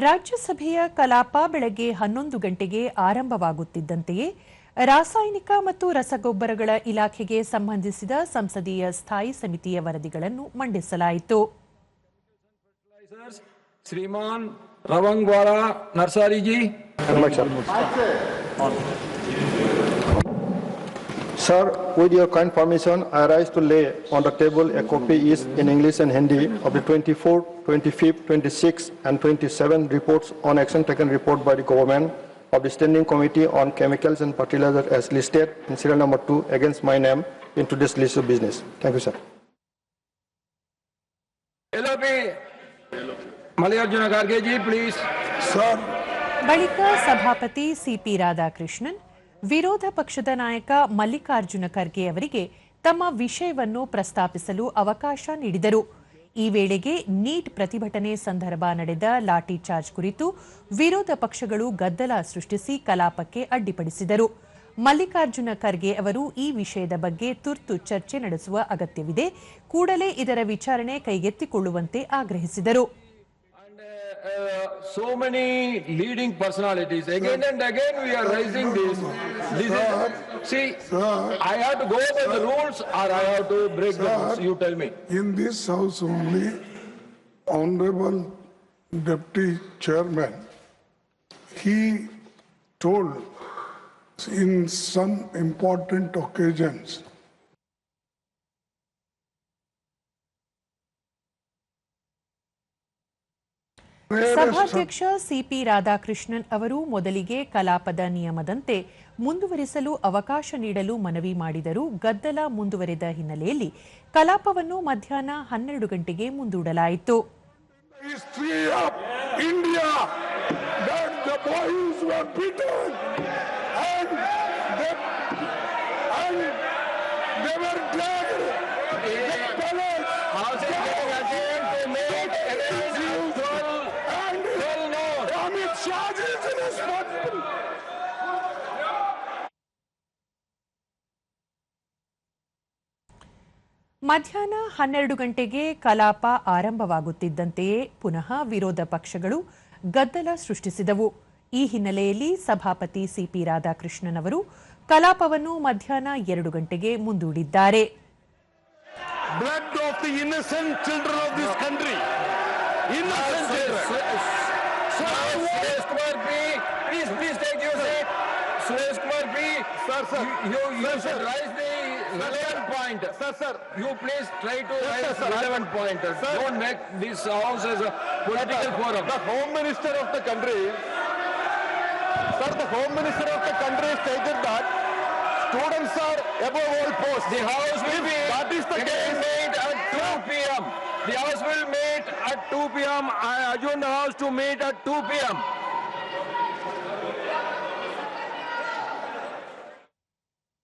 ರಾಜ್ಯಸಭೆಯ ಕಲಾಪ ಬೆಳಗ್ಗೆ 11 ಗಂಟೆಗೆ ಆರಂಭವಾಗುತ್ತಿದ್ದಂತೆಯೇ ರಾಸಾಯನಿಕ ಮತ್ತು ರಸಗೊಬ್ಬರಗಳ ಇಲಾಖೆಗೆ ಸಂಬಂಧಿಸಿದ ಸಂಸದೀಯ ಸ್ಥಾಯಿ ಸಮಿತಿಯ ವರದಿಗಳನ್ನು ಮಂಡಿಸಲಾಯಿತು. ಶ್ರೀಮಾನ್ ರವಂಗ್ವಾಲಾ ನರ್ಸಾರಿಜಿ. Sir, with your kind permission, I rise to lay on the table a copy is in English and Hindi of the 24th, 25th, 26th and 27th reports on action taken report by the government of the Standing Committee on Chemicals and Fertilizers as listed in serial number 2 against my name in today's list of business. Thank you, sir. LOP, Mallikarjuna Kharge ji, please. Sir. ಬಳಿಕ ಸಭಾಪತಿ CP Radhakrishnan ವಿರೋಧ ಪಕ್ಷದ ನಾಯಕ ಮಲ್ಲಿಕಾರ್ಜುನ ಖರ್ಗೆ ಅವರಿಗೆ ತಮ್ಮ ವಿಷಯವನ್ನು ಪ್ರಸ್ತಾಪಿಸಲು ಅವಕಾಶ ನೀಡಿದರು. ಈ ವೇಳೆಗೆ ನೀಟ್ ಪ್ರತಿಭಟನೆ ಸಂದರ್ಭ ನಡೆದ ಲಾಠಿ ಚಾರ್ಜ್ ಕುರಿತು ವಿರೋಧ ಪಕ್ಷಗಳು ಗದ್ದಲ ಸೃಷ್ಟಿಸಿ ಕಲಾಪಕ್ಕೆ ಅಡ್ಡಿಪಡಿಸಿದರು. ಮಲ್ಲಿಕಾರ್ಜುನ ಖರ್ಗೆ ಅವರು ಈ ವಿಷಯದ ಬಗ್ಗೆ ತುರ್ತು ಚರ್ಚೆ ನಡೆಸುವ ಅಗತ್ಯವಿದೆ, ಕೂಡಲೇ ಇದರ ವಿಚಾರಣೆ ಕೈಗೆತ್ತಿಕೊಳ್ಳುವಂತೆ ಆಗ್ರಹಿಸಿದರು. So many leading personalities, again and again we are raising this. See, I have to go by the rules or I have to break the rules, you tell me. In this house only, Honorable Deputy Chairman, he told in some important occasions, ಸಭಾಧ್ಯಕ್ಷ CP Radhakrishnan ಅವರು ಮೊದಲಿಗೆ ಕಲಾಪದ ನಿಯಮದಂತೆ ಮುಂದುವರಿಸಲು ಅವಕಾಶ ನೀಡಲು ಮನವಿ ಮಾಡಿದರೂ ಗದ್ದಲ ಮುಂದುವರೆದ ಹಿನ್ನೆಲೆಯಲ್ಲಿ ಕಲಾಪವನ್ನು ಮಧ್ಯಾಹ್ನ 12 ಗಂಟೆಗೆ ಮುಂದೂಡಲಾಯಿತು. ಮಧ್ಯಾಹ್ನ 12 ಗಂಟೆಗೆ ಕಲಾಪ ಆರಂಭವಾಗುತ್ತಿದ್ದಂತೆಯೇ ಪುನಃ ವಿರೋಧ ಪಕ್ಷಗಳು ಗದ್ದಲ ಸೃಷ್ಟಿಸಿದವು. ಈ ಹಿನ್ನೆಲೆಯಲ್ಲಿ ಸಭಾಪತಿ ಸಿಪಿ ರಾಧಾಕೃಷ್ಣನ್ ಅವರು ಕಲಾಪವನ್ನು ಮಧ್ಯಾಹ್ನ 2 ಗಂಟೆಗೆ ಮುಂದೂಡಿದ್ದಾರೆ. Blood of the innocent children of this country. Innocent children. Please take your seat. Suresh Kumar P. Sir. You should raise the relevant point. Sir. You please try to raise the relevant point. Don't make this house as a political forum. The Home Minister of the country, sir, the Home Minister of the country stated that students are above all posts. The house will be made at 2 p.m. The house will meet at 2 p.m. I adjourn the house to meet at 2 p.m.